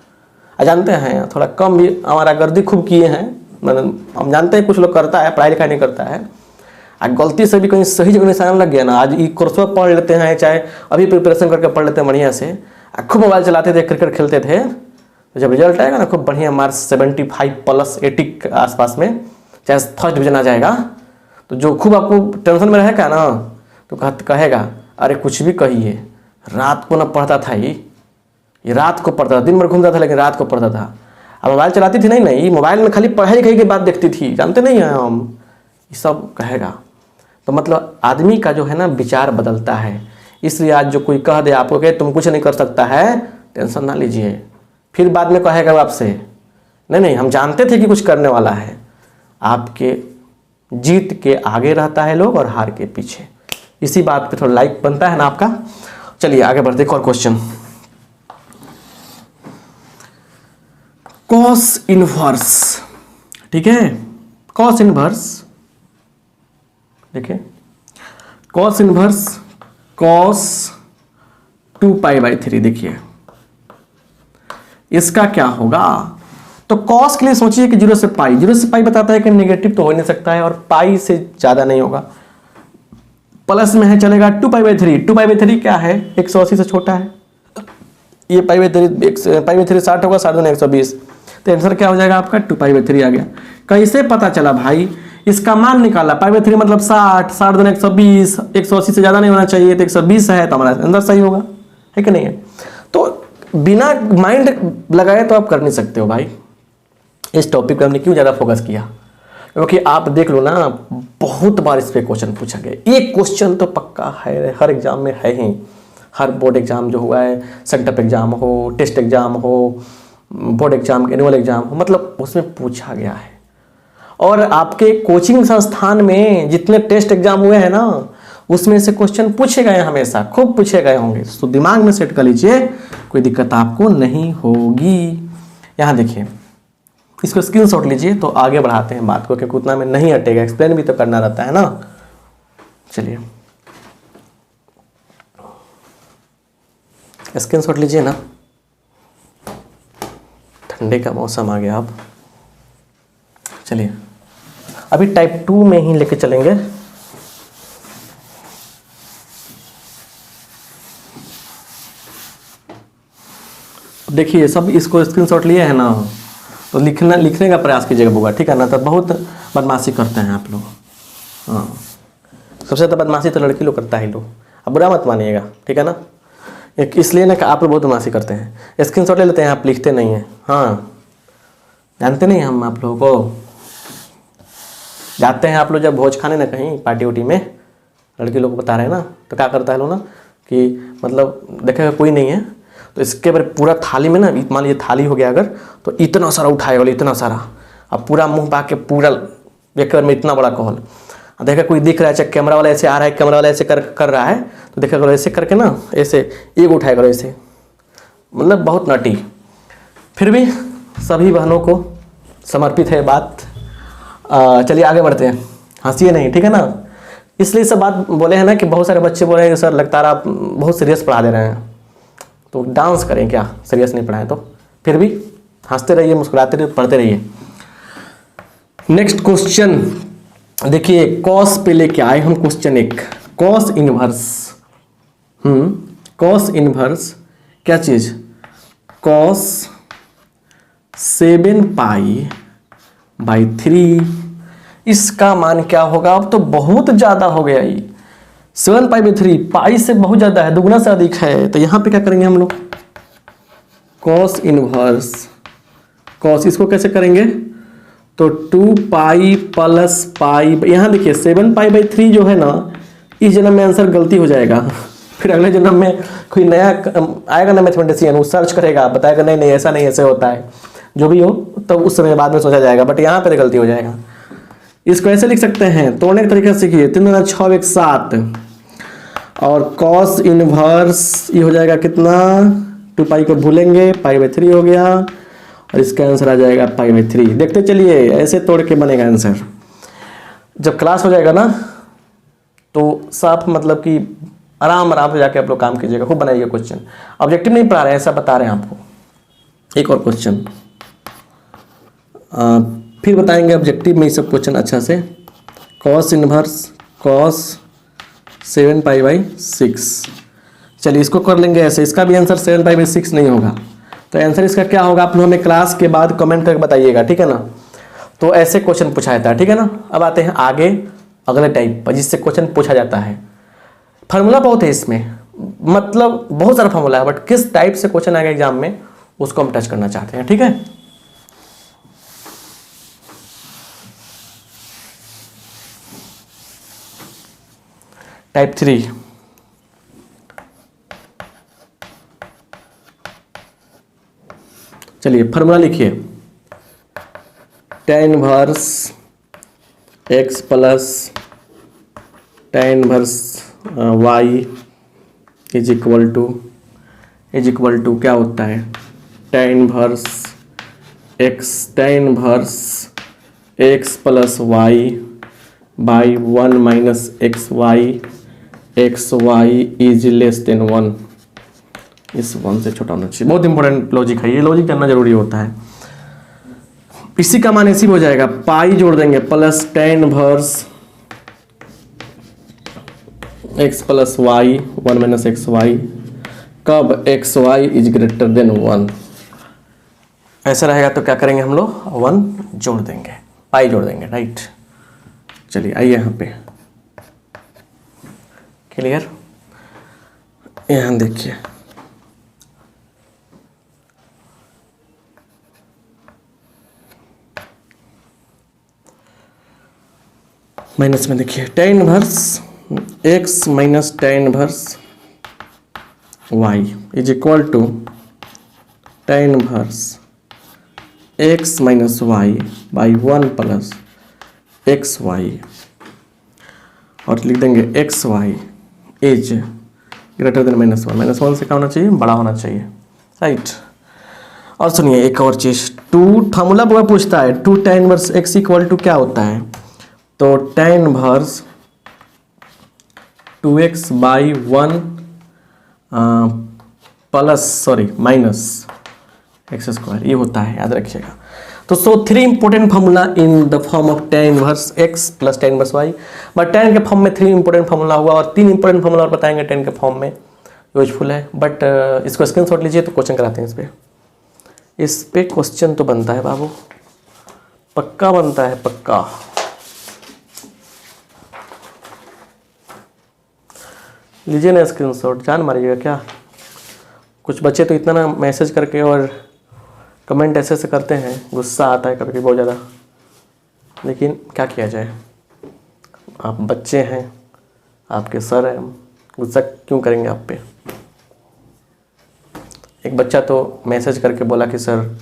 जानते हैं थोड़ा कम भी हमारा गर्दी खूब किए हैं, मतलब हम जानते हैं कुछ लोग करता है, पढ़ाई लिखाई नहीं करता है, गलती से भी कहीं सही जगह निशान लग गया ना, आज ये कोर्स पढ़ लेते हैं, चाहे अभी प्रिपरेशन करके पढ़ लेते हैं बढ़िया से, खूब मोबाइल चलाते थे, क्रिकेट खेलते थे, तो जब रिजल्ट आएगा ना खूब बढ़िया मार्क्स 75 प्लस 80 के आसपास में, चाहे फर्स्ट डिवीजन आ जाएगा, तो जो खूब आपको टेंशन में रहेगा ना, तो कहेगा अरे कुछ भी कहिए, रात को ना पढ़ता था ये रात को पढ़ता था, दिन भर घूमता था लेकिन रात को पढ़ता था। अब मोबाइल चलाती थी नहीं, मोबाइल में खाली पढ़ाई लिखाई की बात देखती थी, जानते नहीं हैं हम, ये सब कहेगा। तो मतलब आदमी का जो है ना विचार बदलता है, इसलिए आज जो कोई कह दे आपको कि तुम कुछ नहीं कर सकता है, टेंशन ना लीजिए, फिर बाद में कहेगा वो आपसे नहीं हम जानते थे कि कुछ करने वाला है। आपके जीत के आगे रहता है लोग और हार के पीछे, इसी बात पे थोड़ा लाइक बनता है ना आपका। चलिए आगे बढ़ते एक और क्वेश्चन, कॉस इनवर्स, ठीक है, कॉस इनवर्स, देखिए कॉस इनवर्स कॉस 2π/3, देखिए इसका क्या होगा। तो कॉस के लिए सोचिए कि 0 से पाई बताता है कि नेगेटिव तो हो नहीं सकता है और पाई से ज़्यादा नहीं होगा, प्लस में है चलेगा 2π/3, 2π/3 क्या है, 180 से छोटा है, ये π/3 60 होगा, 60 दूनी 120, तो आंसर क्या हो जाएगा आपका 2π/3 आ गया। कैसे पता चला भाई, इसका मान निकाला, π/3 मतलब 60, 60 दूनी 120, 180 से ज़्यादा नहीं होना चाहिए, तो 120 है, तो हमारा आंसर सही होगा, है कि नहीं है। तो बिना माइंड लगाए तो आप कर नहीं सकते हो भाई। इस टॉपिक पे हमने क्यों ज़्यादा फोकस किया, क्योंकि आप देख लो ना, बहुत बार इस पे क्वेश्चन पूछा गया, एक क्वेश्चन तो पक्का है, हर एग्जाम में है ही, हर बोर्ड एग्जाम जो हुआ है, सेंटअप एग्जाम हो, टेस्ट एग्जाम हो, बोर्ड एग्जाम, एनुअल एग्जाम हो, मतलब उसमें पूछा गया है। और आपके कोचिंग संस्थान में जितने टेस्ट एग्जाम हुए हैं ना, उसमें से क्वेश्चन पूछे गए, हमेशा खूब पूछे गए होंगे, तो दिमाग में सेट कर लीजिए, कोई दिक्कत आपको नहीं होगी। यहाँ देखिए, इसको स्क्रीनशॉट लीजिए, तो आगे बढ़ाते हैं बात को, क्योंकि उतना में नहीं हटेगा, एक्सप्लेन भी तो करना रहता है ना। चलिए स्क्रीनशॉट लीजिए ना, ठंडे का मौसम आ गया अब। चलिए अभी टाइप 2 में ही लेके चलेंगे। देखिए सब इसको स्क्रीनशॉट लिए है ना, तो लिखने का प्रयास कीजिएगा बुआ, ठीक है ना, तो बहुत बदमाशी करते हैं आप लोग। हाँ, सबसे ज़्यादा बदमाशी तो लड़की लोग करता है लोग, अब बुरा मत मानिएगा, ठीक है ना। एक इसलिए ना कि आप लोग बहुत बदमाशी करते हैं, स्क्रीनशॉट ले लेते हैं, आप लिखते नहीं हैं। हाँ, जानते नहीं हम आप लोगों को, जाते हैं आप लोग जब भोज खाने ना कहीं पार्टी उटी में, लड़की लोग को बता रहे हैं ना, तो क्या करता है लोग ना कि मतलब देखेगा कोई नहीं है, तो इसके बारे पूरा थाली में ना, मान लीजिए थाली हो गया अगर, तो इतना सारा उठाएगा, इतना सारा, अब पूरा मुंह पा के पूरा एक बार में इतना बड़ा कहल, देखा कोई दिख रहा है, चाहे कैमरा वाला ऐसे आ रहा है, कैमरा वाला ऐसे कर रहा है, तो देखा करो ऐसे करके ना, ऐसे एक उठाया करो ऐसे, मतलब बहुत नटी। फिर भी सभी बहनों को समर्पित है बात। चलिए आगे बढ़ते हैं, हंसिए नहीं, ठीक है ना। इसलिए सब बात बोले हैं ना कि बहुत सारे बच्चे बोले हैं सर लगता है आप बहुत सीरियस पढ़ा दे रहे हैं, तो डांस करें क्या, सीरियस नहीं पढ़ाएं, तो फिर भी हंसते रहिए, मुस्कुराते रहिए, पढ़ते रहिए। नेक्स्ट क्वेश्चन देखिए, कॉस पे लेके आए हम क्वेश्चन एक, कॉस इनवर्स। कॉस इनवर्स क्या चीज, कॉस 7π/3, इसका मान क्या होगा। अब तो बहुत ज़्यादा हो गया ये, 7π/3 पाई से बहुत ज़्यादा है, दुगना से अधिक है। तो यहाँ पे क्या करेंगे हम लोग, कॉस इनवर्स कॉस, इसको कैसे करेंगे, तो 2π + π, यहाँ देखिए 7π/3 जो है ना, इस जन्म में आंसर गलती हो जाएगा, फिर अगले जन्म में कोई नया आएगा ना मैथमेटिशियन, वो सर्च करेगा, बताएगा नहीं नहीं ऐसा नहीं ऐसे होता है, जो भी हो तो उस समय बाद में सोचा जाएगा, बट यहाँ पर गलती हो जाएगा। इसको ऐसे लिख सकते हैं, तोड़ने का तरीका सीखिए, 3 × 6 = 7, और कॉस इनवर्स ये हो जाएगा कितना, 2π को भूलेंगे, π/3 हो गया, और इसका आंसर आ जाएगा π/3। देखते चलिए ऐसे तोड़ के बनेगा आंसर। जब क्लास हो जाएगा ना तो साफ मतलब कि आराम आराम से जाके आप लोग काम कीजिएगा, खूब बनाइएगा क्वेश्चन। ऑब्जेक्टिव नहीं पढ़ा रहे हैं, ऐसा बता रहे हैं आपको। एक और क्वेश्चन फिर बताएंगे ऑब्जेक्टिव में ये सब क्वेश्चन अच्छा से। कॉस इनवर्स कॉस 7π/6, चलिए इसको कर लेंगे ऐसे। इसका भी आंसर 7π/6 नहीं होगा, तो आंसर इसका क्या होगा आप लोग हमें क्लास के बाद कमेंट करके बताइएगा, ठीक है ना। तो ऐसे क्वेश्चन पूछा जाता है, ठीक है ना। अब आते हैं आगे अगले टाइप पर जिससे क्वेश्चन पूछा जाता है। फार्मूला बहुत है इसमें, मतलब बहुत सारा फार्मूला है, बट किस टाइप से क्वेश्चन आएगा एग्जाम में उसको हम टच करना चाहते हैं, ठीक है। टाइप 3, चलिए फार्मूला लिखिए। tan inverse x plus tan inverse y is equal to क्या होता है, tan inverse x plus y by 1 minus xy is less than 1, इस 1 से छोटा होना चाहिए। बहुत इंपॉर्टेंट लॉजिक है ये, लॉजिक जानना जरूरी होता है। इसी का मान ऐसी हो जाएगा, पाई जोड़ देंगे plus tan inverse x plus y 1 minus xy, कब xy इज ग्रेटर देन 1, ऐसा रहेगा। तो क्या करेंगे हम लोग 1 जोड़ देंगे, पाई जोड़ देंगे, राइट। चलिए आइए यहाँ पे, क्लियर। यहाँ देखिए माइनस में देखिए tan inverse x minus tan inverse y is equal to tan inverse x minus y by 1 plus xy, और लिख देंगे xy इज ग्रेटर देन -1। -1 से क्या होना चाहिए, बड़ा होना चाहिए, राइट। और सुनिए एक और चीज, 2 फार्मूला पूछता है 2 tan inverse x equal to क्या होता है, तो tan inverse 2x by 1 minus x square, ये होता है, याद रखिएगा। तो so 3 important formula in the form of tan inverse x plus tan inverse y, but tan के फॉर्म में 3 इंपॉर्टेंट फार्मूला हुआ, और 3 इंपॉर्टेंट फार्मूला और बताएंगे tan के फॉर्म में, यूजफुल है। बट इसको स्क्रीनशॉट लीजिए तो क्वेश्चन कराते हैं इस पे क्वेश्चन तो बनता है बाबू, पक्का बनता है, पक्का। लीजिए ना स्क्रीनशॉट, जान मारिएगा क्या। कुछ बच्चे तो इतना ना मैसेज करके और कमेंट ऐसे से करते हैं, गुस्सा आता है कभी बहुत ज़्यादा, लेकिन क्या किया जाए, आप बच्चे हैं, आपके सर हैं, गुस्सा क्यों करेंगे आप पे। एक बच्चा तो मैसेज करके बोला कि सर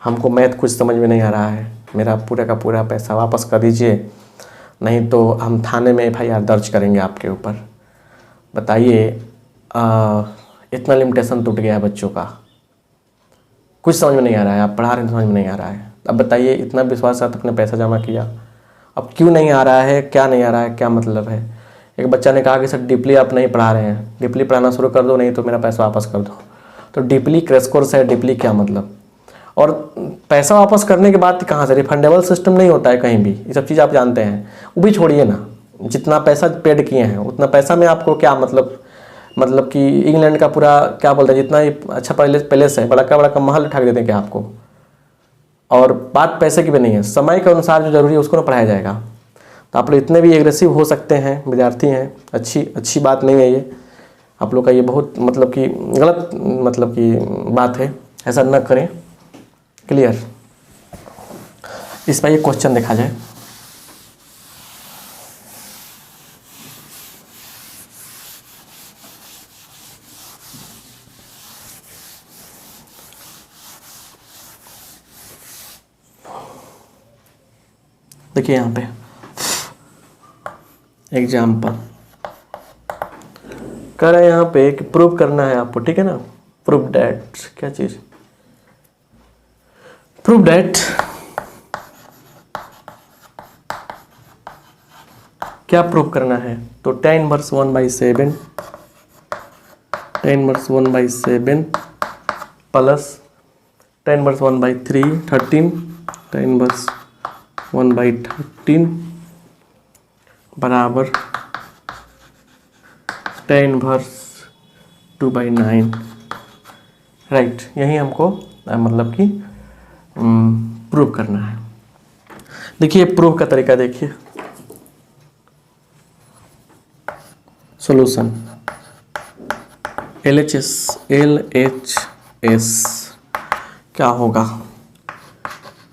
हमको मैथ कुछ समझ में नहीं आ रहा है, मेरा पूरा का पूरा पैसा वापस कर दीजिए, नहीं तो हम थाने में FIR दर्ज करेंगे आपके ऊपर। बताइए इतना लिमिटेशन टूट गया है बच्चों का, कुछ समझ में नहीं आ रहा है, आप पढ़ा रहे हैं समझ में नहीं आ रहा है। अब बताइए इतना विश्वास के साथ अपने पैसा जमा किया, अब क्यों नहीं आ रहा है, क्या नहीं आ रहा है, क्या मतलब है। एक बच्चा ने कहा कि सर डीपली आप नहीं पढ़ा रहे हैं, डीपली पढ़ाना शुरू कर दो, नहीं तो मेरा पैसा वापस कर दो। तो डीपली क्रैश कोर्स है, डीपली क्या मतलब। और पैसा वापस करने के बाद कहाँ से, रिफंडेबल सिस्टम नहीं होता है कहीं भी, ये सब चीज़ आप जानते हैं। वो भी छोड़िए ना, जितना पैसा पेड किए हैं उतना पैसा में आपको क्या मतलब कि इंग्लैंड का पूरा क्या बोलते हैं, जितना ही अच्छा पैलेस है, बड़ा का महल उठा देते हैं क्या आपको। और बात पैसे की भी नहीं है, समय के अनुसार जो जरूरी है उसको ना पढ़ाया जाएगा। तो आप लोग इतने भी एग्रेसिव हो सकते हैं, विद्यार्थी हैं, अच्छी बात नहीं है ये। आप लोग का ये बहुत मतलब कि गलत मतलब कि बात है, ऐसा न करें, क्लियर। इस पर एक क्वेश्चन देखा जाए। देखिए यहाँ पे एग्जाम्पल कर रहे हैं यहाँ पे कि प्रूव करना है आपको, ठीक है ना। प्रूव डैट क्या चीज, प्रूव डैट क्या प्रूव करना है, तो tan inverse 1/7 tan inverse 1/7 plus tan inverse 1/3 13 tan inverse 1/13 बराबर tan इनवर्स 2/9। राइट, यही हमको मतलब कि प्रूव करना है। देखिए प्रूव का तरीका देखिए, सॉल्यूशन LHS क्या होगा,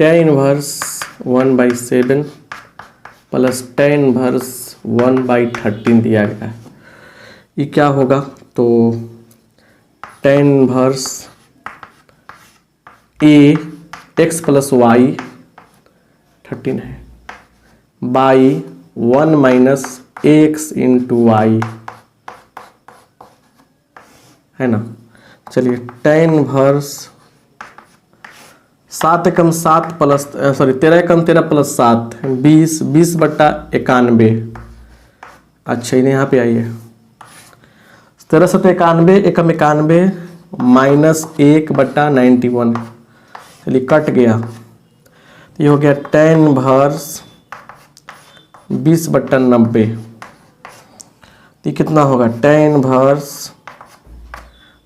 tan inverse 1/7 plus tan inverse 1/13 दिया गया है। ये क्या होगा, तो tan inverse x plus y 13 है by 1 minus x into y, है ना। चलिए tan इनवर्स 7 एकम 7 प्लस 13 एकम 13 प्लस 7 20/91। अच्छा इन्हें यहाँ पे आइए, 13 7 91 एकम 91 माइनस 1/91। चलिए कट गया, ये हो गया tan इनवर्स 20/90। ये कितना होगा, tan इनवर्स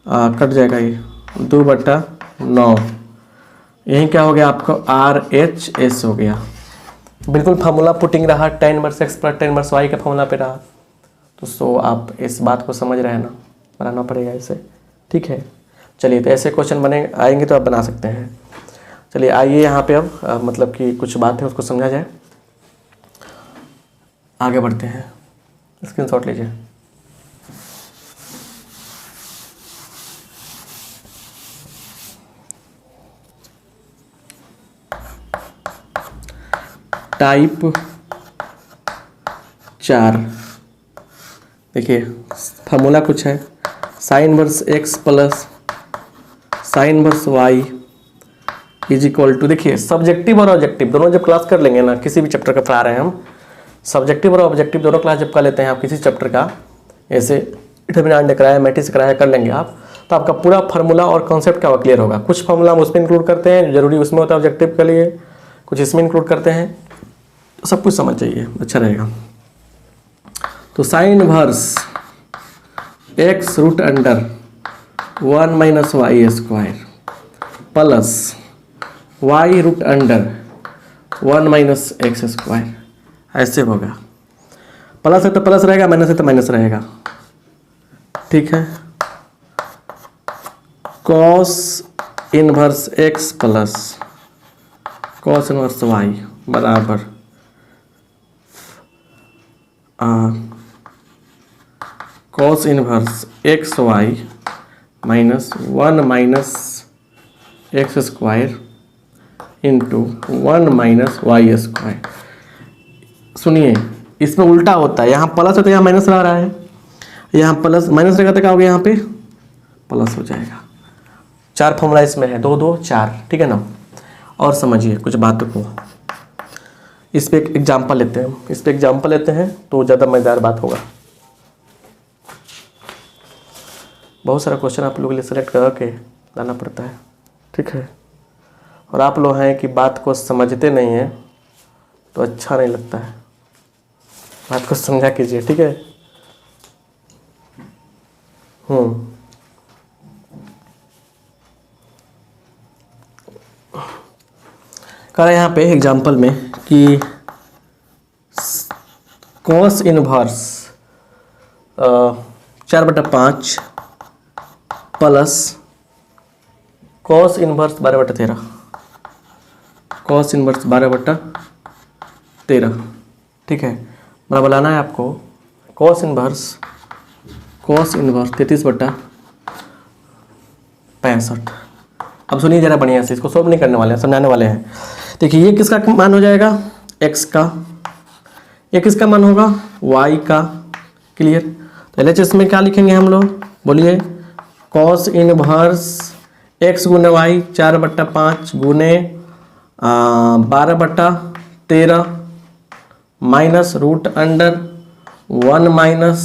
कट जाएगा, ये 2/9। यही क्या हो गया आपको, RHS हो गया। बिल्कुल फार्मूला पुटिंग रहा, tan inverse x plus tan inverse y का फार्मूला पे रहा। तो सो आप इस बात को समझ रहे हैं ना, बनाना पड़ेगा इसे, ठीक है। चलिए तो ऐसे क्वेश्चन बने आएंगे तो आप बना सकते हैं। चलिए आइए यहाँ पे अब मतलब कि कुछ बात है उसको समझा जाए, आगे बढ़ते हैं। स्क्रीनशॉट लीजिए। टाइप 4 देखिए फार्मूला कुछ है, sine inverse x plus sine inverse y is equal to, देखिए सब्जेक्टिव और ऑब्जेक्टिव दोनों जब क्लास कर लेंगे ना, किसी भी चैप्टर का पढ़ा रहे हैं हम, सब्जेक्टिव और ऑब्जेक्टिव दोनों क्लास जब कर लेते हैं आप किसी चैप्टर का, ऐसे डिटरमिनेंट कराया मैट्रिक्स कराया कर लेंगे आप, तो आपका पूरा फार्मूला और कॉन्सेप्ट क्या क्लियर होगा। कुछ फार्मूला हम उसमें इंक्लूड करते हैं, जरूरी उसमें होता है ऑब्जेक्टिव के लिए, कुछ इसमें इंक्लूड करते हैं, तो सब कुछ समझ जाइए, अच्छा रहेगा। तो sine inverse x root under 1 minus y square plus y root under 1 minus x square, ऐसे होगा। प्लस है तो प्लस रहेगा, माइनस है तो माइनस रहेगा, ठीक है। Cos inverse x plus cos inverse y बराबर cos inverse x y minus 1 minus x square into 1 minus y square. सुनिए इसमें उल्टा होता है, यहाँ प्लस है तो यहाँ माइनस रह रहा है, यहाँ प्लस माइनस रहेगा तो क्या हो गया, यहाँ पे प्लस हो जाएगा। 4 फॉर्मूला इसमें है, 2 2 4, ठीक है ना। और समझिए कुछ बातों को, इस पे एक एग्जाम्पल लेते हैं, इस पे एग्जाम्पल लेते हैं तो ज़्यादा मज़ेदार बात होगा। बहुत सारा क्वेश्चन आप लोगों के लिए सेलेक्ट करके लाना पड़ता है, ठीक है। और आप लोग हैं कि बात को समझते नहीं हैं तो अच्छा नहीं लगता है, बात को समझा कीजिए, ठीक है। कह रहे हैं यहाँ पे एग्जाम्पल में कि cos inverse 4/5 plus cos inverse 12/13, cos inverse 12/13, ठीक है। मतलब बनाना है आपको कॉस इनवर्स 33/65। अब सुनिए जरा बढ़िया से, इसको सॉल्व नहीं करने वाले हैं, समझाने वाले हैं। देखिए ये किसका मान हो जाएगा, x का, ये किसका मान होगा, y का, क्लियर। तो LHS में क्या लिखेंगे हम लोग, बोलिए, कॉस इनवर्स x गुने वाई 4/5 गुने 12/13 माइनस रूट अंडर 1 माइनस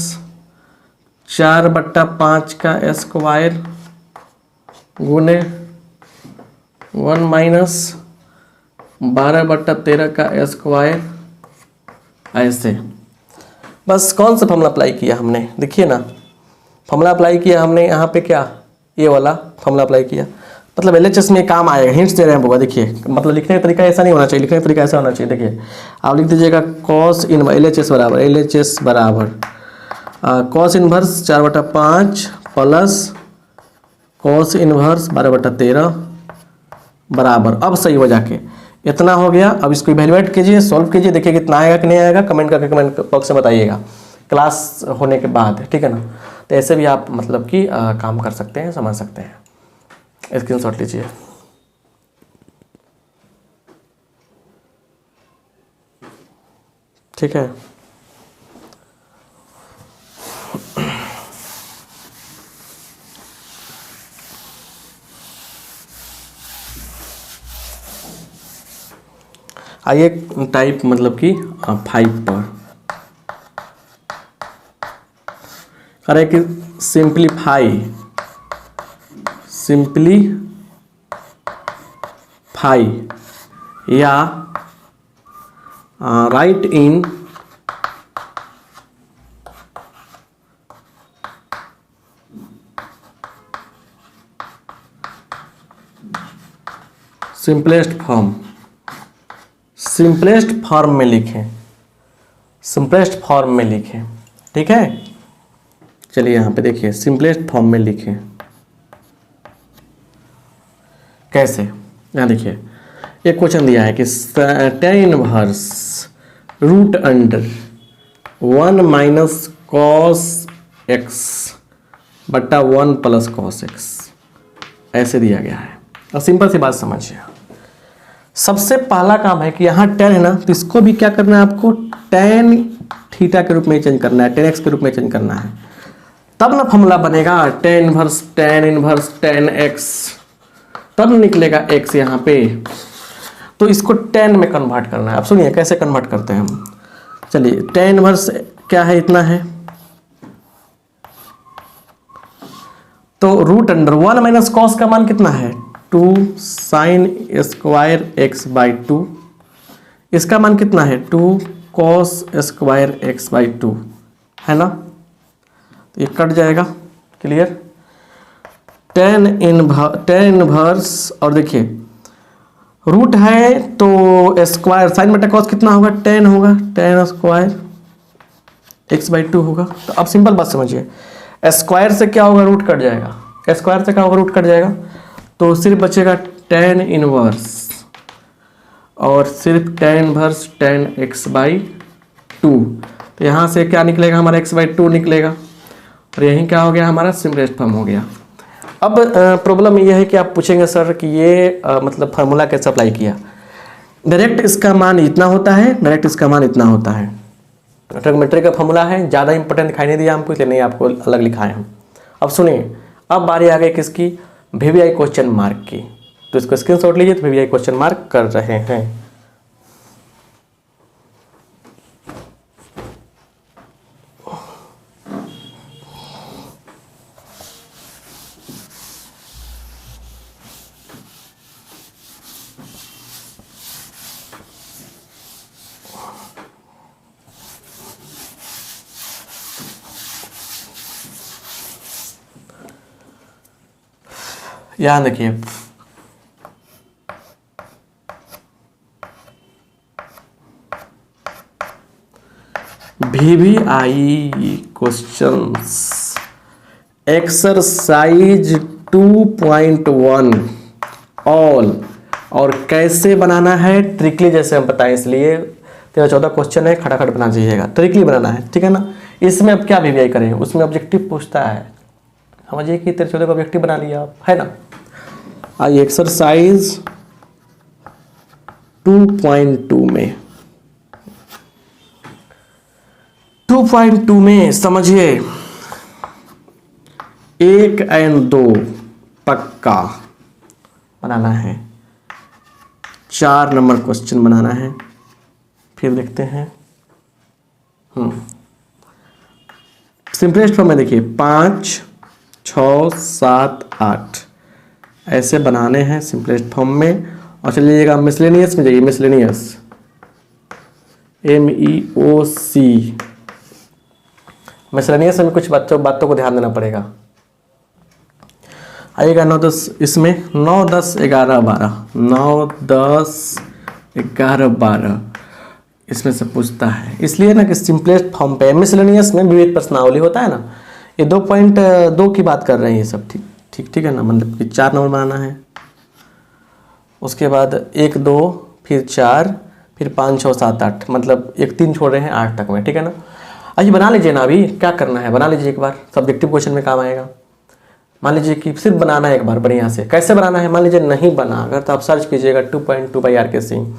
4/5 का स्क्वायर गुने 1 माइनस 12/13 का स्क्वायर, ऐसे। बस कौन सा फॉर्मूला अप्लाई किया हमने, देखिए ना, फॉर्मूला अप्लाई किया हमने यहाँ पे, क्या ये वाला फॉर्मूला अप्लाई किया, मतलब LHS में काम आएगा। हिंट्स दे रहे हैं होगा, देखिए, मतलब लिखने का तरीका ऐसा नहीं होना चाहिए, लिखने का तरीका ऐसा होना चाहिए। देखिए आप लिख दीजिएगा कॉस इन LHS बराबर cos inverse 4/5 plus cos inverse 12/13 बराबर, अब सही हो जाके इतना हो गया। अब इसको इवैल्यूएट कीजिए, सॉल्व कीजिए, देखिए कितना आएगा कि नहीं आएगा, कमेंट करके कमेंट बॉक्स में बताइएगा क्लास होने के बाद, ठीक है ना। तो ऐसे भी आप मतलब कि काम कर सकते हैं, समझ सकते हैं। स्क्रीनशॉट लीजिए। ठीक है, आइए टाइप मतलब कि 5 पर करें कि सिंप्लीफाई या राइट इन सिंपलेस्ट फॉर्म में लिखें, सिंपलेस्ट फॉर्म में लिखें, ठीक है। चलिए यहाँ पे देखिए, सिंपलेस्ट फॉर्म में लिखें कैसे। यहाँ देखिए एक क्वेश्चन दिया है कि tan inverse root under 1 minus cos x बट्टा 1 प्लस कॉस एक्स, ऐसे दिया गया है। और सिंपल सी बात समझिए, सबसे पहला काम है कि यहाँ tan है ना, तो इसको भी क्या करना है आपको, tan थीटा के रूप में चेंज करना है, tan x के रूप में चेंज करना है, तब ना फॉर्मूला बनेगा tan इनवर्स tan x, तब निकलेगा x यहाँ पे। तो इसको tan में कन्वर्ट करना है। अब सुनिए कैसे कन्वर्ट करते हैं हम। चलिए tan इनवर्स क्या है, इतना है, तो रूट अंडर 1 माइनस कॉस का मान कितना है 2 साइन स्क्वायर x बाई 2, इसका मान कितना है 2 कॉस स्क्वायर x बाई 2, है ना। तो ये कट जाएगा, क्लियर। tan इनवर्स, और देखिए रूट है तो स्क्वायर साइन बटा कॉस कितना होगा, tan होगा, tan स्क्वायर x बाई 2 होगा। तो अब सिंपल बात समझिए, स्क्वायर से क्या होगा, रूट कट जाएगा, स्क्वायर से क्या होगा, रूट कट जाएगा, तो सिर्फ बचेगा tan इनवर्स और सिर्फ tan inverse tan x by 2। तो यहाँ से क्या निकलेगा हमारा x बाई 2 निकलेगा, और यहीं क्या हो गया हमारा सिंपलेस्ट फॉर्म हो गया। अब प्रॉब्लम ये है कि आप पूछेंगे सर कि ये मतलब फार्मूला कैसे अप्लाई किया। डायरेक्ट इसका मान इतना होता है, डायरेक्ट इसका मान इतना होता है, ट्रिग्नोमेट्री का फॉर्मूला है, ज़्यादा इंपॉर्टेंट दिखाई नहीं दिया हमको, इसलिए नहीं आपको अलग लिखा है हम। अब सुनिए, अब बारी आ गई किसकी, VVI क्वेश्चन मार्क की। तो इसको स्क्रीनशॉट लीजिए, तो VVI क्वेश्चन मार्क कर रहे हैं। यहाँ देखिए VVI क्वेश्चंस एक्सरसाइज 2.1 ऑल, और कैसे बनाना है ट्रिकली, जैसे हम बताएं, इसलिए 13-14 क्वेश्चन है, खटाखट बना दीजिएगा, ट्रिकली बनाना है, ठीक है ना। इसमें अब क्या VVI करें, उसमें ऑब्जेक्टिव पूछता है, समझिए कि 13-14 का ऑब्जेक्टिव बना लिया आप, है ना। आइए एक्सरसाइज 2.2 में 2.2 में समझिए 1 और 2 पक्का बनाना है, 4 नंबर क्वेश्चन बनाना है, फिर देखते हैं। सिंपलेस्ट फॉर्म में देखिए 5, 6, 7, 8 ऐसे बनाने हैं सिंपलेस्ट फॉर्म में। और चलिएगा मिसलेनियस में जाइए, मिसलेनियस MEOC। मिसलेनियस में कुछ बातों को ध्यान देना पड़ेगा। आइएगा 9, 10 इसमें 9, 10, 11, 12 9, 10, 11, 12 इसमें से पूछता है, इसलिए ना कि सिंपलेस्ट फॉर्म पे। मिसलेनियस में विविध प्रश्नावली होता है ना, ये 2.2 की बात कर रहे हैं ये सब। ठीक है ना, मतलब कि 4 नंबर बनाना है, उसके बाद 1, 2, फिर 4, फिर 5, 6, 7, 8, मतलब 1, 3 छोड़ रहे हैं 8 तक में। ठीक है ना, आइए बना लीजिए ना, अभी क्या करना है बना लीजिए एक बार, सब्जेक्टिव क्वेश्चन में काम आएगा। मान लीजिए कि सिर्फ बनाना है एक बार बढ़िया से। कैसे बनाना है, मान लीजिए नहीं बना अगर तो आप सर्च कीजिएगा 2.2 बाई RK सिंह,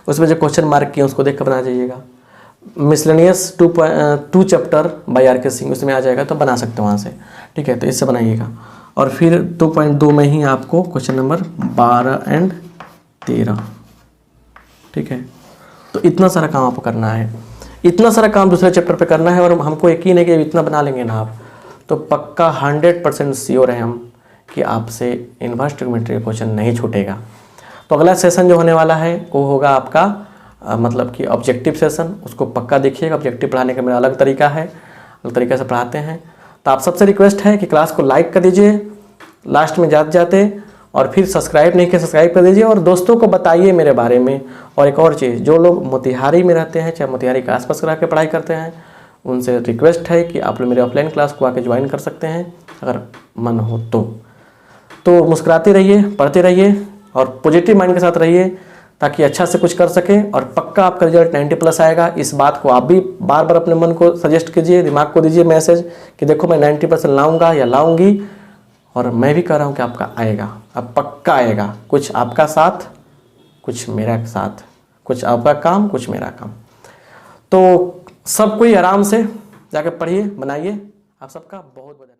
उसमें जो क्वेश्चन मार्क किए उसको देख कर बना जाइएगा। Miscellaneous 2 chapter by RK Singh उसमें आ जाएगा, तो बना सकते हो वहाँ से। ठीक है, तो इससे बनाइएगा। और फिर 2.2 में ही आपको क्वेश्चन नंबर 12 और 13। ठीक है, तो इतना सारा काम आपको करना है, इतना सारा काम दूसरे चैप्टर पे करना है। और हमको यकीन है कि इतना बना लेंगे ना आप, तो पक्का 100% श्योर है हम कि आपसे इन्वर्स ट्रिग्नोमेट्री का क्वेश्चन नहीं छूटेगा। तो अगला सेशन जो होने वाला है वो होगा आपका मतलब कि ऑब्जेक्टिव सेशन, उसको पक्का देखिएगा। ऑब्जेक्टिव पढ़ाने का मेरा अलग तरीका है, अलग तरीके से पढ़ाते हैं। तो आप सबसे रिक्वेस्ट है कि क्लास को लाइक कर दीजिए लास्ट में जाते जाते, और फिर सब्सक्राइब नहीं किया सब्सक्राइब कर दीजिए, और दोस्तों को बताइए मेरे बारे में। और एक और चीज़, जो लोग मोतिहारी में रहते हैं, चाहे मोतिहारी के आसपास रह के पढ़ाई करते हैं, उनसे रिक्वेस्ट है कि आप लोग मेरे ऑफलाइन क्लास को आके ज्वाइन कर सकते हैं अगर मन हो तो मुस्कुराते रहिए, पढ़ते रहिए और पॉजिटिव माइंड के साथ रहिए, ताकि अच्छा से कुछ कर सकें। और पक्का आपका रिजल्ट 90+ आएगा। इस बात को आप भी बार बार अपने मन को सजेस्ट कीजिए, दिमाग को दीजिए मैसेज कि देखो मैं 90% लाऊंगा या लाऊंगी, और मैं भी कह रहा हूँ कि आपका आएगा, अब पक्का आएगा। कुछ आपका साथ, कुछ मेरा साथ, कुछ आपका काम, कुछ मेरा काम। तो सब कोई आराम से जाकर पढ़िए, बनाइए। आप सबका बहुत बहुत